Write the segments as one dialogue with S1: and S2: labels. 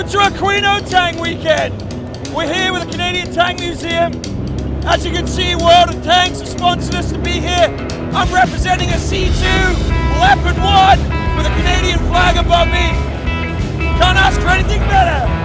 S1: Welcome to Aquino Tank Weekend. We're here with the Canadian Tank Museum. As you can see, World of Tanks have sponsored us to be here. I'm representing a C2 Leopard 1 with a Canadian flag above me. Can't ask for anything better.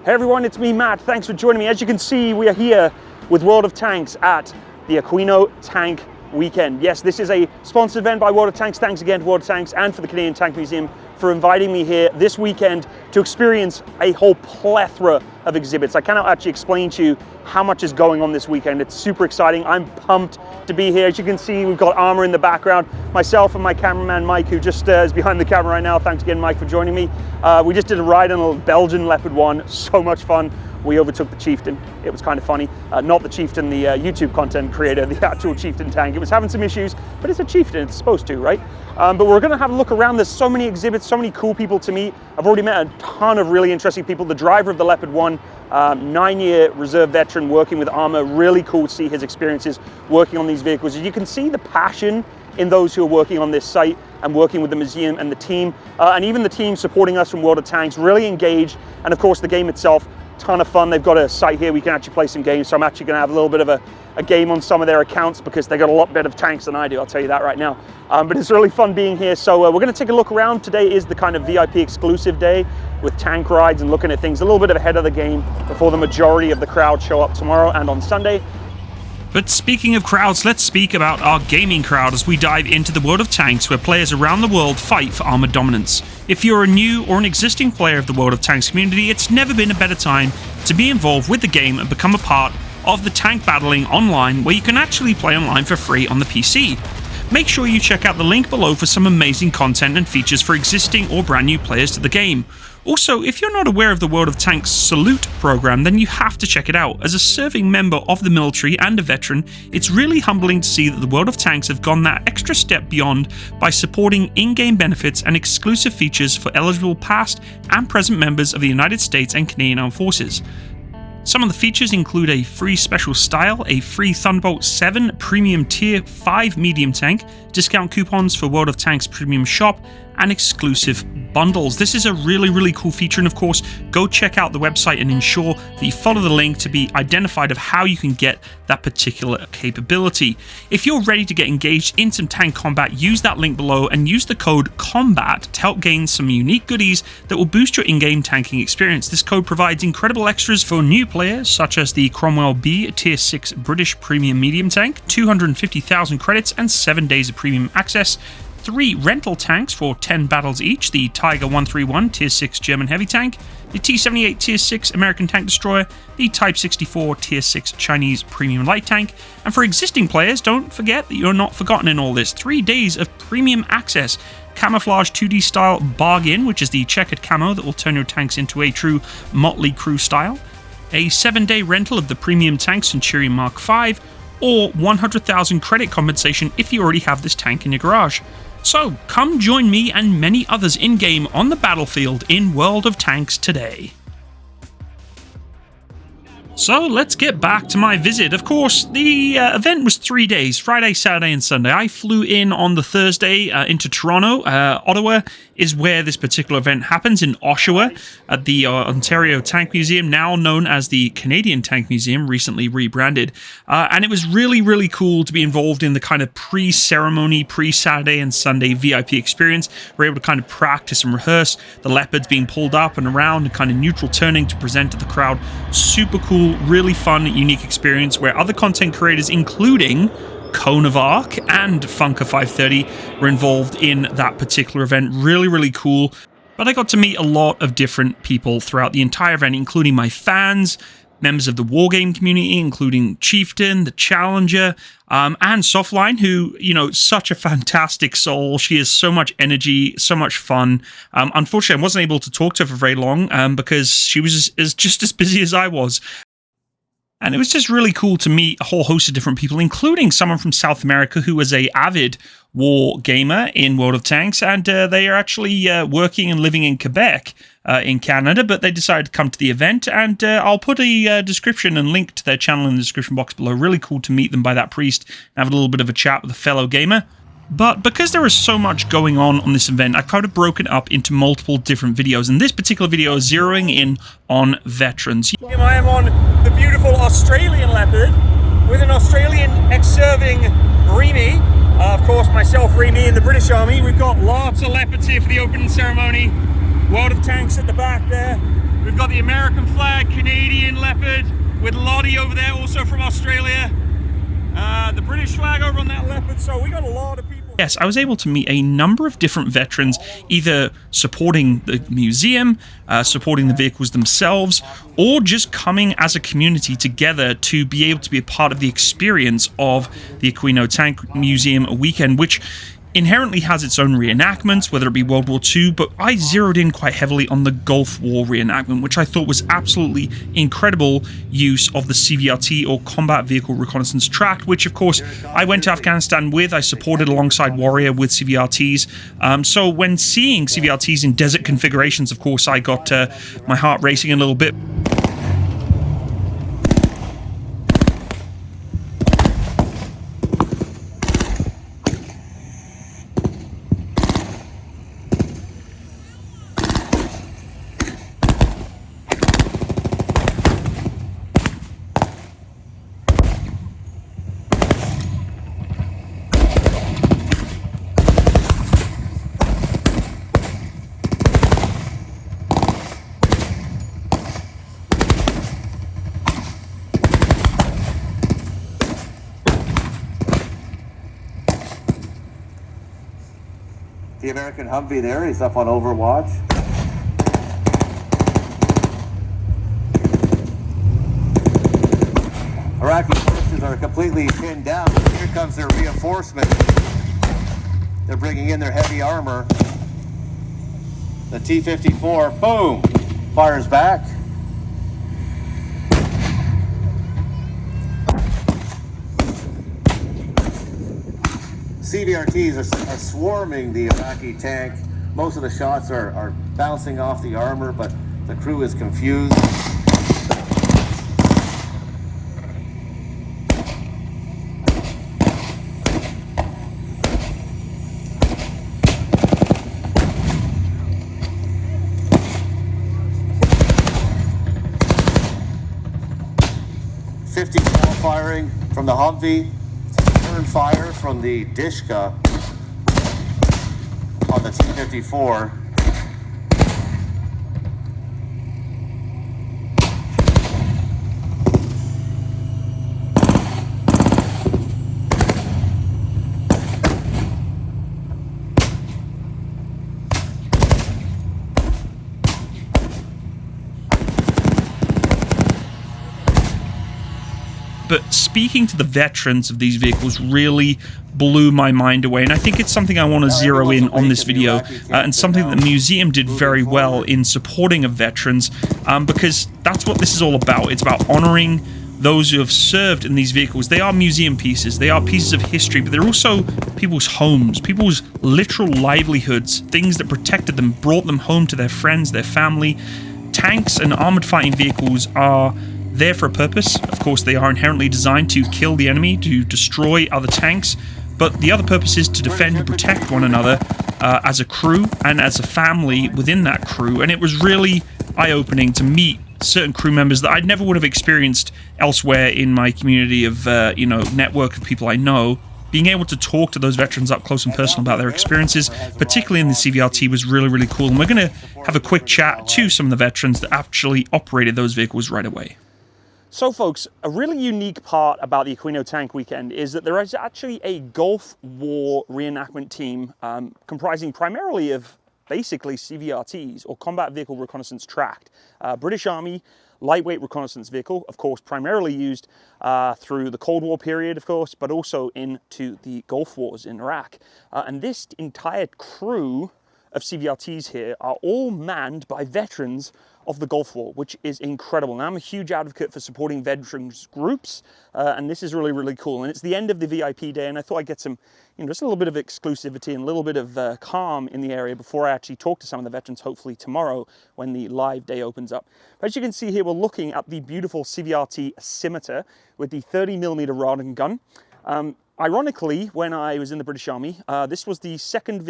S2: Hey everyone, it's me, Matt. Thanks for joining me. As you can see, we are here with World of Tanks at the Aquino Tank Weekend. Yes, this is a sponsored event by World of Tanks. Thanks again to World of Tanks and for the Canadian Tank Museum for inviting me here this weekend to experience a whole plethora of exhibits. I cannot actually explain to you how much is going on this weekend. It's super exciting. I'm pumped to be here. As you can see, we've got armor in the background. Myself and my cameraman Mike, who just is behind the camera right now. Thanks again, Mike, for joining me. We just did a ride on a Belgian Leopard 1. So much fun. We overtook the Chieftain. It was kind of funny. Not the Chieftain, the YouTube content creator, the actual Chieftain tank. It was having some issues, but it's a Chieftain, it's supposed to, right? But we're gonna have a look around. There's so many exhibits, so many cool people to meet. I've already met a ton of really interesting people. The driver of the Leopard 1, 9-year reserve veteran working with armor. Really cool to see his experiences working on these vehicles. You can see the passion in those who are working on this site and working with the museum and the team, and even the team supporting us from World of Tanks, really engaged. And of course the game itself, ton of fun. They've got a site here we can actually play some games, so I'm actually going to have a little bit of a game on some of their accounts because they got a lot better tanks than I do, I'll tell you that right now. But it's really fun being here, so we're going to take a look around. Today is the kind of VIP exclusive day with tank rides and looking at things a little bit ahead of the game before the majority of the crowd show up tomorrow and on Sunday.
S3: But speaking of crowds, let's speak about our gaming crowd as we dive into the world of tanks where players around the world fight for armored dominance. If you're a new or an existing player of the World of Tanks community, it's never been a better time to be involved with the game and become a part of the tank battling online where you can actually play online for free on the PC. Make sure you check out the link below for some amazing content and features for existing or brand new players to the game. Also, if you're not aware of the World of Tanks Salute program, then you have to check it out. As a serving member of the military and a veteran, it's really humbling to see that the World of Tanks have gone that extra step beyond by supporting in-game benefits and exclusive features for eligible past and present members of the United States and Canadian Armed Forces. Some of the features include a free special style, a free Thunderbolt 7 Premium Tier 5 medium tank, discount coupons for World of Tanks Premium Shop, and exclusive bundles. This is a really cool feature, and of course, go check out the website and ensure that you follow the link to be identified of how you can get that particular capability. If you're ready to get engaged in some tank combat, use that link below and use the code COMBAT to help gain some unique goodies that will boost your in-game tanking experience. This code provides incredible extras for new players, such as the Cromwell B Tier 6 British Premium Medium Tank, 250,000 credits and 7 days of premium access, 3 rental tanks for 10 battles each, the Tiger 131 Tier 6 German Heavy Tank, the T-78 Tier 6 American Tank Destroyer, the Type 64 Tier 6 Chinese Premium Light Tank, and for existing players, don't forget that you're not forgotten in all this, 3 days of premium access, Camoflage 2D style bargain, which is the checkered camo that will turn your tanks into a true Motley Crew style, a 7-day rental of the premium tank Centurion Mk, or 100,000 credit compensation if you already have this tank in your garage. So, come join me and many others in-game on the battlefield in World of Tanks today. So let's get back to my visit. Of course, the event was 3 days, Friday, Saturday and Sunday. I flew in on the Thursday into Toronto. Ottawa is where this particular event happens, in Oshawa at the Ontario Tank Museum, now known as the Canadian Tank Museum, recently rebranded. And it was really cool to be involved in the kind of pre-ceremony, pre-Saturday and Sunday VIP experience. We're able to kind of practice and rehearse the Leopards being pulled up and around and kind of neutral turning to present to the crowd. Super cool, really fun, unique experience where other content creators, including Cone of Arc and Funker 530, were involved in that particular event. Really cool. But I got to meet a lot of different people throughout the entire event, including my fans, members of the Wargame community, including Chieftain, the Challenger, and Softline, who, you know, such a fantastic soul. She has so much energy, so much fun. Unfortunately, I wasn't able to talk to her for very long because she was just as busy as I was. And it was just really cool to meet a whole host of different people, including someone from South America who was a avid war gamer in World of Tanks, and they are actually working and living in Quebec in Canada, but they decided to come to the event, and I'll put a description and link to their channel in the description box below. Really cool to meet them by that priest and have a little bit of a chat with a fellow gamer. But because there is so much going on this event, I've kind of broken it up into multiple different videos, and this particular video is zeroing in on veterans.
S2: I am on the beautiful Australian Leopard with an Australian ex-serving Remy. Of course, myself, Remy, in the British Army. We've got lots of Leopards here for the opening ceremony. World of Tanks at the back there. We've got the American flag, Canadian Leopard, with Lottie over there, also from Australia. The British flag over on that Leopard, so we got a lot of people.
S3: Yes, I was able to meet a number of different veterans, either supporting the museum, supporting the vehicles themselves, or just coming as a community together to be able to be a part of the experience of the Aquino Tank Museum weekend, which inherently has its own reenactments, whether it be World War II, but I zeroed in quite heavily on the Gulf War reenactment, which I thought was absolutely incredible use of the CVRT, or Combat Vehicle Reconnaissance Tract, which of course I went to Afghanistan with. I supported alongside Warrior with CVRTs. So when seeing CVRTs in desert configurations, of course, I got my heart racing a little bit.
S4: The American Humvee there, he's up on Overwatch. Iraqi forces are completely pinned down. Here comes their reinforcement. They're bringing in their heavy armor. The T-54, boom, fires back. CVRTs are swarming the Iraqi tank. Most of the shots are bouncing off the armor, but the crew is confused. .50 firing from the Humvee. Fire from the Dishka on the T-54.
S3: But speaking to the veterans of these vehicles really blew my mind away, and I think it's something I want to zero in on this video, and something that the museum did very well in supporting of veterans, because that's what this is all about. It's about honoring those who have served in these vehicles. They are museum pieces, they are pieces of history, but they're also people's homes, people's literal livelihoods, things that protected them, brought them home to their friends, their family. Tanks and armored fighting vehicles are there for a purpose. Of course, they are inherently designed to kill the enemy, to destroy other tanks, but the other purpose is to defend and protect one another as a crew and as a family within that crew. And it was really eye-opening to meet certain crew members that I never would have experienced elsewhere in my community of, network of people I know. Being able to talk to those veterans up close and personal about their experiences, particularly in the CVRT, was really, really cool. And we're going to have a quick chat to some of the veterans that actually operated those vehicles right away.
S2: So folks, a really unique part about the Aquino Tank Weekend is that there is actually a Gulf War reenactment team comprising primarily of basically CVRTs, or Combat Vehicle Reconnaissance Tract. British Army, lightweight reconnaissance vehicle, of course, primarily used through the Cold War period, of course, but also into the Gulf Wars in Iraq. And this entire crew of CVRTs here are all manned by veterans of the Gulf War, which is incredible. And I'm a huge advocate for supporting veterans groups, and this is really, really cool. And it's the end of the VIP day, and I thought I'd get some, just a little bit of exclusivity and a little bit of calm in the area before I actually talk to some of the veterans, hopefully tomorrow when the live day opens up. But as you can see here, we're looking at the beautiful CVRT Scimitar with the 30mm rod and gun. Ironically, when I was in the British Army, this was the second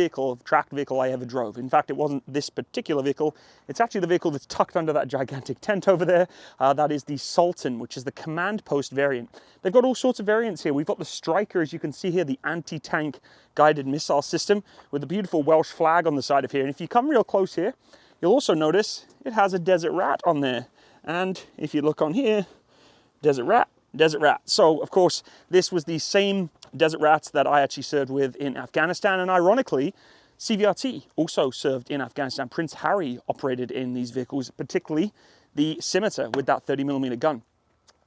S2: tracked vehicle I ever drove. In fact, it wasn't this particular vehicle. It's actually the vehicle that's tucked under that gigantic tent over there. That is the Sultan, which is the command post variant. They've got all sorts of variants here. We've got the Striker, as you can see here, the anti-tank guided missile system with the beautiful Welsh flag on the side of here. And if you come real close here, you'll also notice it has a Desert Rat on there. And if you look on here, Desert Rat. So, of course, this was the same Desert Rats that I actually served with in Afghanistan, and ironically, CVRT also served in Afghanistan. Prince Harry operated in these vehicles, particularly the Scimitar with that 30mm gun.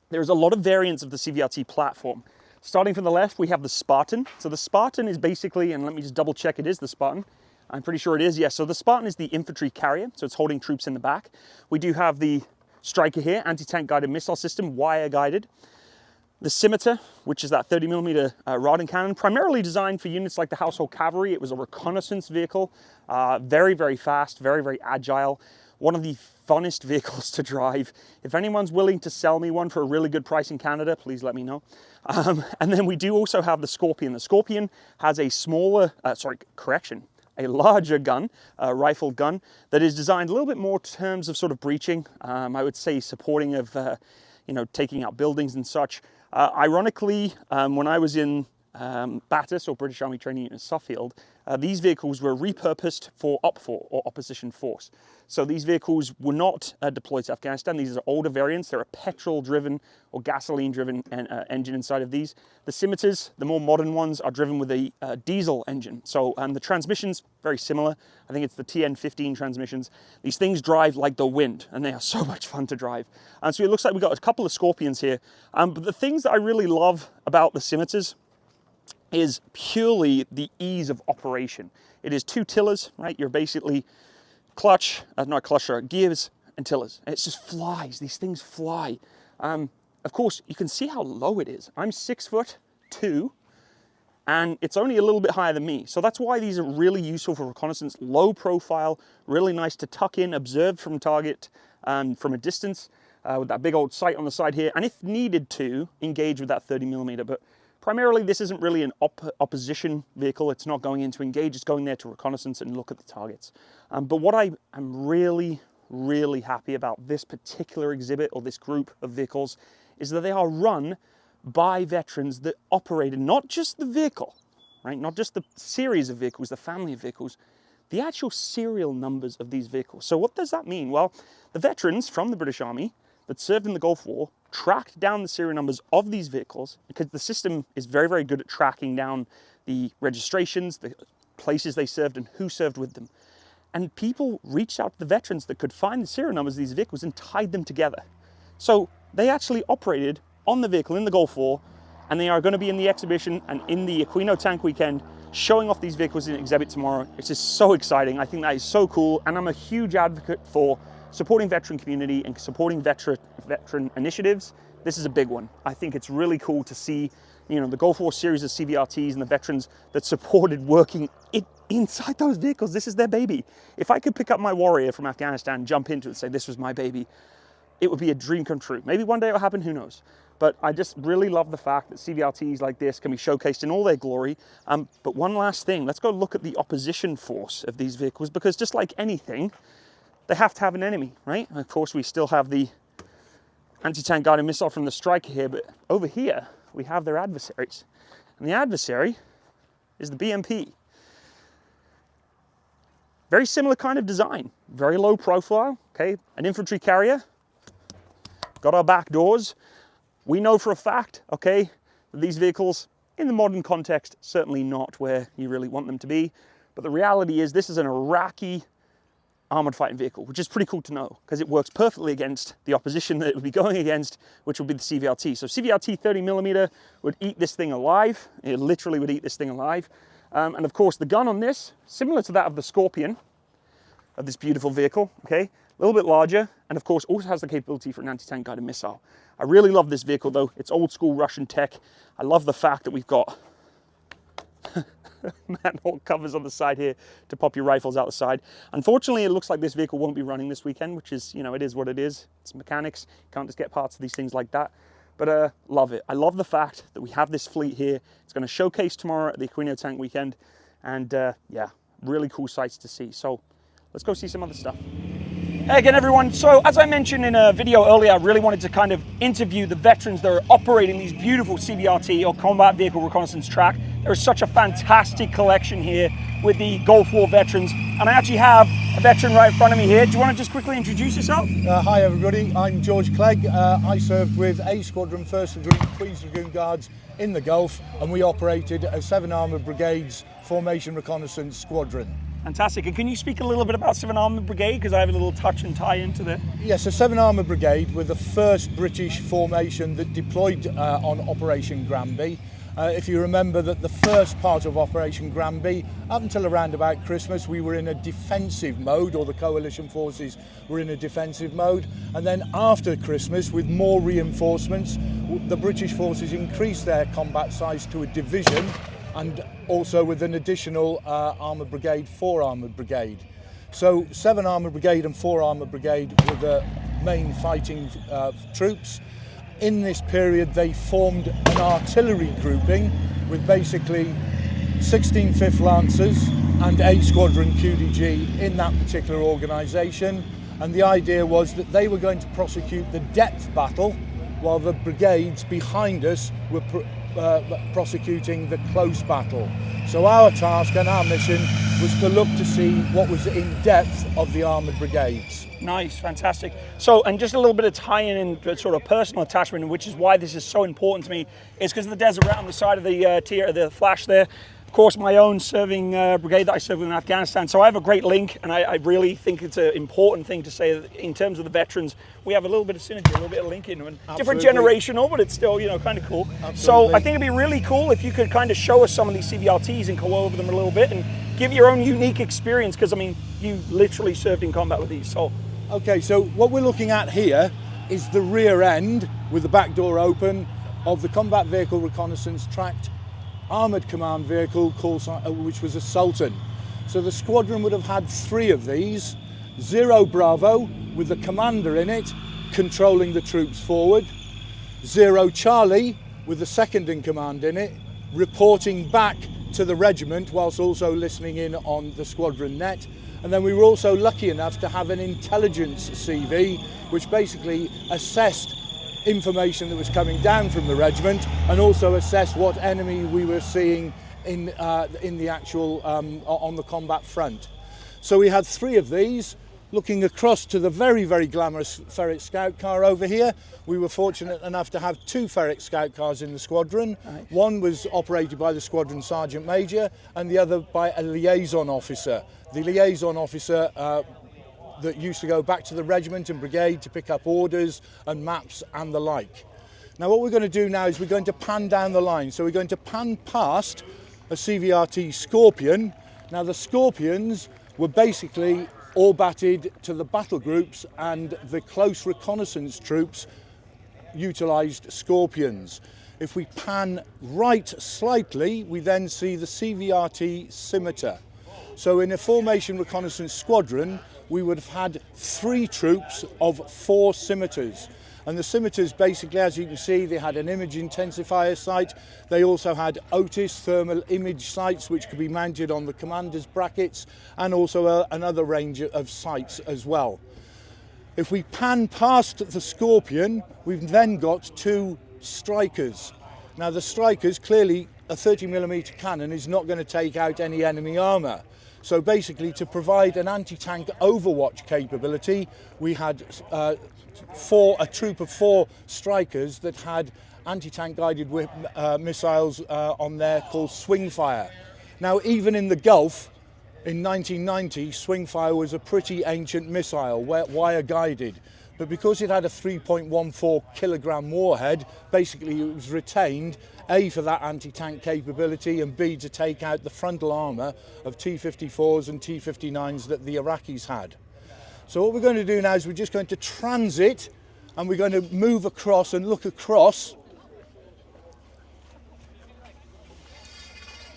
S2: There's a lot of variants of the CVRT platform. Starting from the left, we have the Spartan. So the Spartan is basically, and let me just double check it is the Spartan. I'm pretty sure it is, yes. So the Spartan is the infantry carrier, so it's holding troops in the back. We do have the Striker here, anti-tank guided missile system, wire guided. The Scimitar, which is that 30mm rod and cannon, primarily designed for units like the Household Cavalry. It was a reconnaissance vehicle, very, very fast, very, very agile. One of the funnest vehicles to drive. If anyone's willing to sell me one for a really good price in Canada, please let me know. And then we do also have the Scorpion. The Scorpion has a a larger gun, rifled gun, that is designed a little bit more in terms of sort of breaching. I would say supporting of, taking out buildings and such. Ironically, when I was in BATIS, or British Army Training Unit Suffield, these vehicles were repurposed for OPFOR, or Opposition Force. So these vehicles were not deployed to Afghanistan. These are older variants. They're a petrol-driven or gasoline-driven engine inside of these. The Scimitars, the more modern ones, are driven with a diesel engine. So the transmissions, very similar. I think it's the TN15 transmissions. These things drive like the wind, and they are so much fun to drive. So it looks like we've got a couple of Scorpions here. But the things that I really love about the Scimitars is purely the ease of operation. It is two tillers, right? You're basically gears and tillers. And it just flies. These things fly. Of course, you can see how low it is. I'm 6'2", and it's only a little bit higher than me. So that's why these are really useful for reconnaissance. Low profile, really nice to tuck in, observe from target from a distance with that big old sight on the side here. And if needed to, engage with that 30mm. But primarily, this isn't really an opposition vehicle. It's not going in to engage. It's going there to reconnaissance and look at the targets. But what I am really, really happy about this particular exhibit or this group of vehicles is that they are run by veterans that operated not just the vehicle, right? Not just the series of vehicles, the family of vehicles, the actual serial numbers of these vehicles. So what does that mean? Well, the veterans from the British Army that served in the Gulf War tracked down the serial numbers of these vehicles, because the system is very, very good at tracking down the registrations, the places they served, and who served with them. And people reached out to the veterans that could find the serial numbers of these vehicles and tied them together. So they actually operated on the vehicle in the Gulf War, and they are going to be in the exhibition and in the Aquino Tank Weekend showing off these vehicles in an exhibit tomorrow. It's just so exciting. I think that is so cool, and I'm a huge advocate for supporting veteran community and supporting veteran initiatives. This is a big one. I think it's really cool to see, the Gulf War series of CVRTs and the veterans that supported working inside those vehicles. This is their baby. If I could pick up my Warrior from Afghanistan, jump into it and say, this was my baby, it would be a dream come true. Maybe one day it'll happen, who knows? But I just really love the fact that CVRTs like this can be showcased in all their glory. But one last thing, let's go look at the opposition force of these vehicles, because just like anything, they have to have an enemy, right? And of course, we still have the anti-tank guided missile from the Striker here, but over here, we have their adversaries. And the adversary is the BMP. Very similar kind of design, very low profile, okay? An infantry carrier, got our back doors. We know for a fact, okay, that these vehicles, in the modern context, certainly not where you really want them to be. But the reality is this is an Iraqi armored fighting vehicle, which is pretty cool to know because it works perfectly against the opposition that it would be going against, which would be the CVRT. So CVRT 30mm would eat this thing alive. It literally would eat this thing alive. And of course, the gun on this, similar to that of the Scorpion, of this beautiful vehicle, okay? A little bit larger, and of course also has the capability for an anti-tank guided missile. I really love this vehicle though. It's old school Russian tech. I love the fact that we've got manhole covers on the side here to pop your rifles out the side. Unfortunately, it looks like this vehicle won't be running this weekend, which is, you know, it is what it is. It's mechanics. You can't just get parts of these things like that. But love it. I love the fact that we have this fleet here. It's going to showcase tomorrow at the Aquino Tank Weekend. And yeah, really cool sights to see. So let's go see some other stuff. Hey again, everyone. So as I mentioned in a video earlier, I really wanted to kind of interview the veterans that are operating these beautiful CVRT or Combat Vehicle Reconnaissance track. There is such a fantastic collection here with the Gulf War veterans. And I actually have a veteran right in front of me here. Do you want to just quickly introduce yourself?
S5: Hi everybody, I'm George Clegg. I served with A Squadron, 1st Dragoon, Queen's Dragoon Guards in the Gulf, and we operated a 7 Armoured Brigades Formation Reconnaissance Squadron.
S2: Fantastic. And can you speak a little bit about 7 Armoured Brigade? Because I have a little touch and tie into the...
S5: Yes, a 7 Armoured Brigade were the first British formation that deployed on Operation Granby. If you remember that the first part of Operation Granby, up until around about Christmas, we were in a defensive mode, or the coalition forces were in a defensive mode. And then after Christmas, with more reinforcements, the British forces increased their combat size to a division, and also with an additional Armoured Brigade, 4 Armoured Brigade. So 7 Armoured Brigade and 4 Armoured Brigade were the main fighting troops. In this period, they formed an artillery grouping with basically 16 5th Lancers and 8 Squadron QDG in that particular organisation. And the idea was that they were going to prosecute the depth battle while the brigades behind us were prosecuting the close battle. So our task and our mission was to look to see what was in depth of the armoured brigades.
S2: Nice, fantastic. So, and just a little bit of tie-in and sort of personal attachment, which is why this is so important to me, is because of the desert right on the side of the flash there. Of course, my own serving brigade that I served with in Afghanistan. So I have a great link, and I really think it's an important thing to say that in terms of the veterans, we have a little bit of synergy, a little bit of linking, and different generational, but it's still, you know, kind of cool. Absolutely. So I think it'd be really cool if you could kind of show us some of these CVRTs and go over them a little bit and give your own unique experience, because I mean, you literally served in combat with these. So.
S5: Okay, so what we're looking at here is the rear end with the back door open of the Combat Vehicle Reconnaissance tracked armoured command vehicle called, which was a Sultan. So the squadron would have had 3 of these, 0 Bravo with the commander in it controlling the troops forward, 0 Charlie with the second in command in it reporting back to the regiment whilst also listening in on the squadron net. And then we were also lucky enough to have an intelligence CV which basically assessed information that was coming down from the regiment and also assessed what enemy we were seeing in the actual on the combat front. So we had 3 of these. Looking across to the very, very glamorous Ferret Scout car over here, we were fortunate enough to have 2 Ferret Scout cars in the squadron. Right. One was operated by the Squadron Sergeant Major and the other by a liaison officer. The liaison officer that used to go back to the regiment and brigade to pick up orders and maps and the like. Now what we're going to do now is we're going to pan down the line. So we're going to pan past a CVRT Scorpion. Now the Scorpions were basically all batted to the battle groups, and the close reconnaissance troops utilised Scorpions. If we pan right slightly, we then see the CVRT Scimitar. So in a formation reconnaissance squadron, we would have had 3 troops of 4 Scimitars. And the Scimitars basically, as you can see, they had an image intensifier sight. They also had Otis thermal image sights, which could be mounted on the commander's brackets, and also another range of sights as well. If we pan past the Scorpion, we've then got 2 Strikers. Now the Strikers, clearly a 30mm cannon is not going to take out any enemy armour. So basically, to provide an anti-tank overwatch capability, we had a troop of 4 Strikers that had anti-tank guided missiles on there called Swingfire. Now, even in the Gulf, In 1990, Swingfire was a pretty ancient missile, wire guided, but because it had a 3.14 kilogram warhead, basically it was retained, A, for that anti-tank capability, and B, to take out the frontal armour of T-54s and T-59s that the Iraqis had. So what we're going to do now is we're just going to transit, and we're going to move across and look across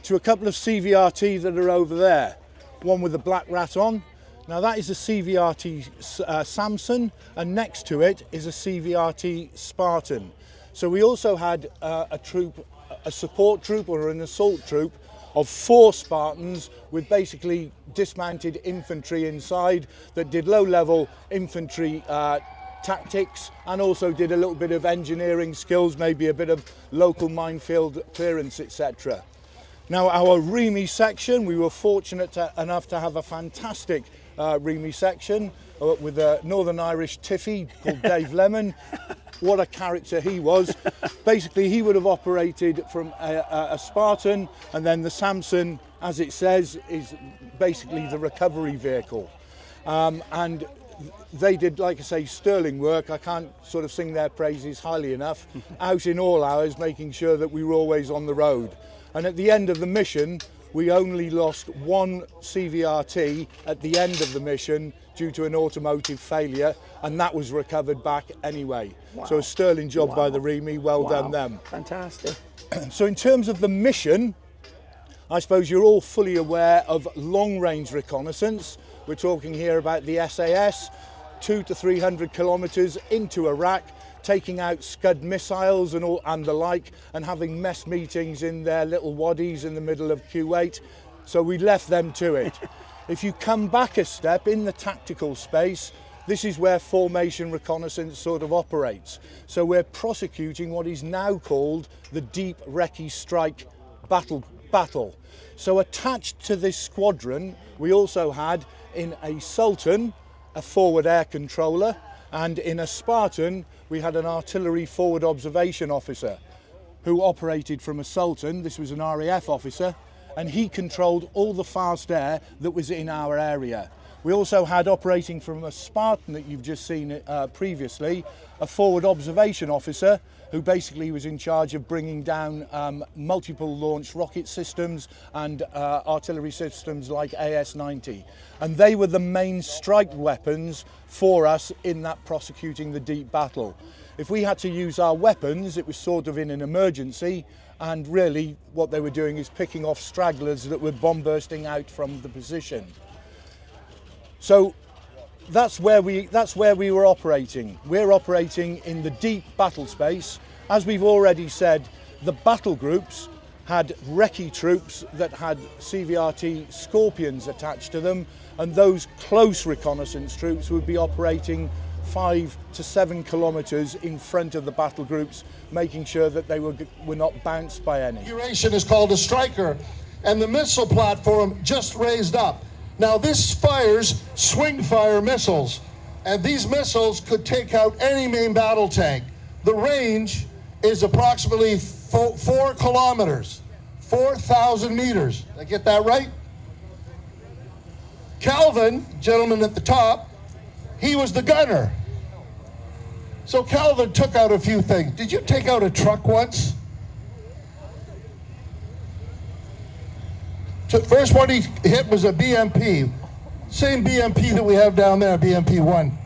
S5: to a couple of CVRT that are over there. One with a black rat on. Now that is a CVRT Samson, and next to it is a CVRT Spartan. So we also had a support troop or an assault troop of 4 Spartans with basically dismounted infantry inside that did low-level infantry tactics, and also did a little bit of engineering skills, maybe a bit of local minefield clearance, etc. Now our REME section, we were fortunate enough to have a fantastic REME section with a Northern Irish tiffy called Dave Lemon. What a character he was. Basically he would have operated from a Spartan, and then the Samson, as it says, is basically the recovery vehicle. And they did, like I say, sterling work. I can't sort of sing their praises highly enough. Out in all hours, making sure that we were always on the road. And at the end of the mission, we only lost 1 CVRT at the end of the mission due to an automotive failure, and that was recovered back anyway. Wow. So a sterling job by the REME, well done them.
S2: Fantastic.
S5: So in terms of the mission, I suppose you're all fully aware of long-range reconnaissance. We're talking here about the SAS, 200 to 300 kilometres into Iraq, taking out Scud missiles and the like, and having mess meetings in their little wadis in the middle of Kuwait. So we left them to it. If you come back a step in the tactical space, this is where formation reconnaissance sort of operates. So we're prosecuting what is now called the Deep Recce Strike battle. So attached to this squadron, we also had in a Sultan, a forward air controller, and in a Spartan, we had an artillery forward observation officer who operated from a Sultan. This was an RAF officer, and he controlled all the fast air that was in our area. We also had, operating from a Spartan that you've just seen previously, a forward observation officer who basically was in charge of bringing down multiple launch rocket systems and artillery systems like AS-90. And they were the main strike weapons for us in that prosecuting the deep battle. If we had to use our weapons, it was sort of in an emergency, and really what they were doing is picking off stragglers that were bomb bursting out from the position. So that's where we were operating. We're operating in the deep battle space. As we've already said, the battle groups had recce troops that had CVRT Scorpions attached to them, and those close reconnaissance troops would be operating 5 to 7 kilometres in front of the battle groups, making sure that they were not bounced by any.
S6: Configuration is called a striker, and the missile platform just raised up. Now this fires swing fire missiles, and these missiles could take out any main battle tank. The range is approximately 4 kilometers, 4,000 meters. Did I get that right? Calvin, gentleman at the top, he was the gunner. So Calvin took out a few things. Did you take out a truck once? First one he hit was a BMP. Same BMP that we have down there, BMP-1.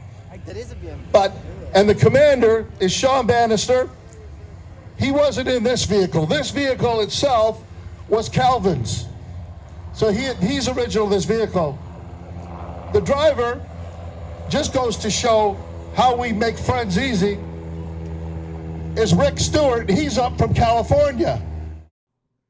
S7: That is a BMP.
S6: And the commander is Sean Bannister. He wasn't in this vehicle. This vehicle itself was Calvin's. So he's original, this vehicle. The driver just goes to show how we make friends easy is Rick Stewart. He's up from California.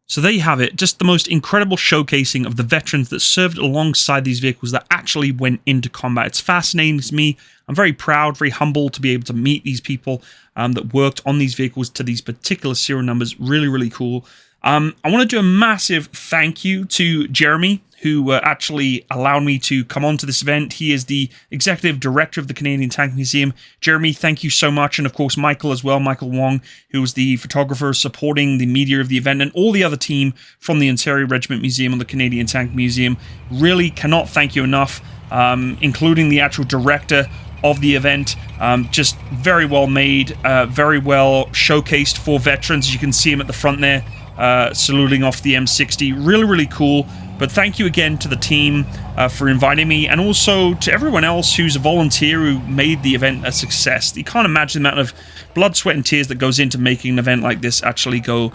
S3: So there you have it, just the most incredible showcasing of the veterans that served alongside these vehicles that actually went into combat. It's fascinating to me. I'm very proud, very humbled to be able to meet these people that worked on these vehicles to these particular serial numbers. Really, really cool. I want to do a massive thank you to Jeremy, who actually allowed me to come onto this event. He is the executive director of the Canadian Tank Museum. Jeremy, thank you so much. And of course, Michael as well, Michael Wong, who was the photographer supporting the media of the event, and all the other team from the Ontario Regiment Museum and the Canadian Tank Museum. Really cannot thank you enough, including the actual director of the event. Just very well made, very well showcased for veterans. You can see him at the front there, saluting off the M60. Really, really cool. But thank you again to the team for inviting me, and also to everyone else who's a volunteer who made the event a success. You can't imagine the amount of blood, sweat, and tears that goes into making an event like this actually go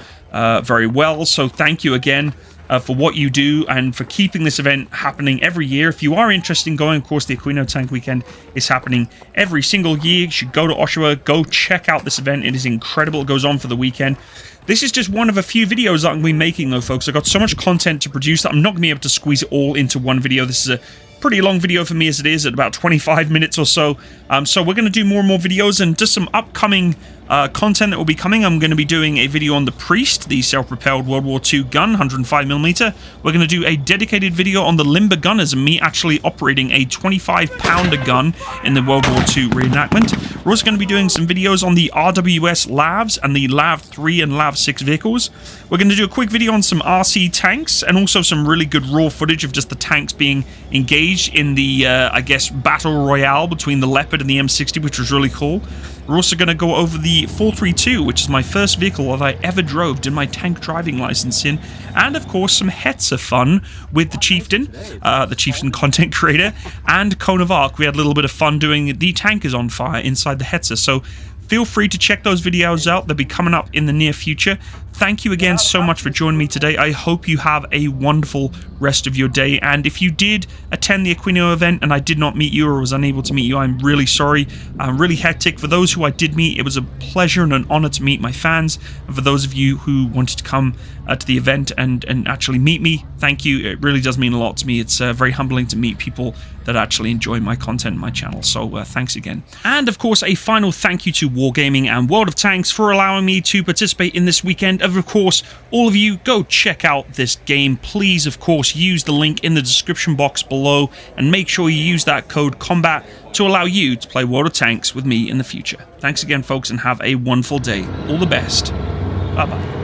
S3: very well. So thank you again for what you do and for keeping this event happening every year. If you are interested in going, of course, the Aquino Tank Weekend is happening every single year. You should go to Oshawa, go check out this event. It is incredible. It goes on for the weekend. This is just one of a few videos that I'm going to be making, though, folks. I've got so much content to produce that I'm not going to be able to squeeze it all into one video. This is a pretty long video for me as it is, at about 25 minutes or so. So we're going to do more and more videos, and just some upcoming content that will be coming. I'm going to be doing a video on the Priest, the self-propelled World War II gun, 105mm. We're going to do a dedicated video on the Limber Gunners and me actually operating a 25-pounder gun in the World War II reenactment. We're also going to be doing some videos on the RWS LAVs and the LAV 3 and LAV 6 vehicles. We're going to do a quick video on some RC tanks, and also some really good raw footage of just the tanks being engaged in the, I guess, battle royale between the Leopard and the M60, which was really cool. We're also going to go over the 432, which is my first vehicle that I ever drove, did my tank driving license in, and of course some Hetzer fun with the Chieftain content creator, and Cone of Arc. We had a little bit of fun doing the tank is on fire inside the Hetzer, so feel free to check those videos out. They'll be coming up in the near future. Thank you again so much for joining me today. I hope you have a wonderful rest of your day. And if you did attend the Aquino event and I did not meet you or was unable to meet you, I'm really sorry. I'm really hectic. For those who I did meet, it was a pleasure and an honor to meet my fans. And for those of you who wanted to come to the event and actually meet me, thank you. It really does mean a lot to me. It's very humbling to meet people that actually enjoy my content and my channel. So thanks again. And of course, a final thank you to Wargaming and World of Tanks for allowing me to participate in this weekend. Of course, all of you, go check out this game. Please, of course, use the link in the description box below and make sure you use that code COMBAT to allow you to play World of Tanks with me in the future. Thanks again, folks, and have a wonderful day. All the best. Bye-bye.